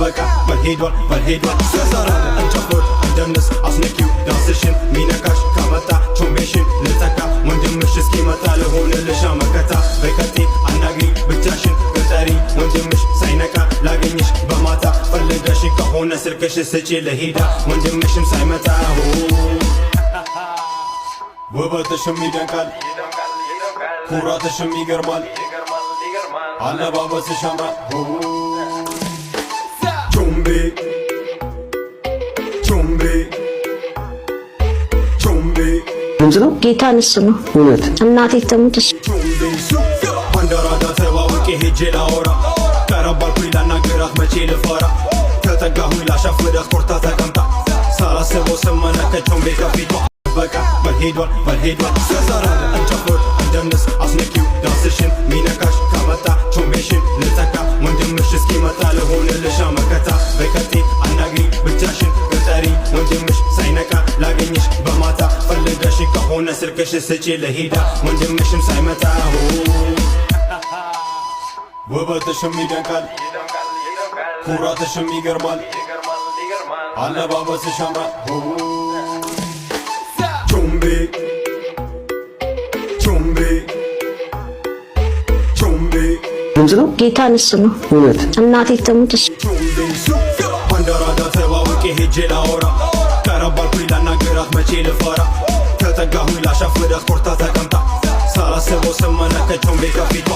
በቃ በልሄዷል ሰዛራ እንጨፍር እንደንስ አስነኪው ዳስሽን ሚነካሽ ከመጣ ቾምቤሽን ልተካ ወንድምሽ እስኪመጣ ልሆንልሽ መከታ በከቴ አናግሪ ብቻሽን ቅጠሪ ወንድምሽ ሳይነቃ ላገኝሽ በማታ ፈልገሽ ከሆነ ስልክሽ ስጪ ለሄዳ ወንድምሽም ሳይመጣ ውበትሽም ይደንቃል ኩራትሽም ይገርማል አለባበስሽ ያምራል ቾምቤ ቾምቤ ቾምቤ ድምፅ ነው ጌታን እሱ ነው እውነት እናቴ ተሙት እሱ ባንዳራዳ ተባውቄ ሄጄ ላወራ ቀረባልኩኝ ላናገራት መቼ ልፈራ ተጠጋሁኝ ላሻፍዳት ኮርታ ተቀምጣ ሳላስበው ስመለከት ቾምቤ ከፊቷ በቃ በልሄዷል ሰዛራ እንጨፍር እንደንስ አስነኪው ዳስሽን ሚነካሽ ከመጣ ቾምቤሽን ልተካ ወንድምሽ እስኪመጣ ልሆንልሽ መከታ በከቴ አናግሪ ብቻሽን ቅጠሪ ወንድምሽ ሳይነቃ ላገኝሽ በማታ ፈልገሽ ከሆነ ስልክሽ ስጪ ለሄዳ ወንድምሽም ሳይመጣ ውበትሽም ይደንቃል ኩራትሽም ይገርማል አለባበስሽ ያምራል ቾምቤ ቾምቤ ቾምቤ ድምፅ ነው ጌታን እሱ ነው እውነት እናቴ ተሙት እሱ ባንዳራዳ ተባውቄ ሄጄ ላወራ ቀረባልኩኝ ላናገራት መቼ ልፈራ ተጠጋሁኝ ላሻፍዳት ኮርታ ተቀምጣ ሳላስበው ስመለከት ቾምቤ ከፊቷ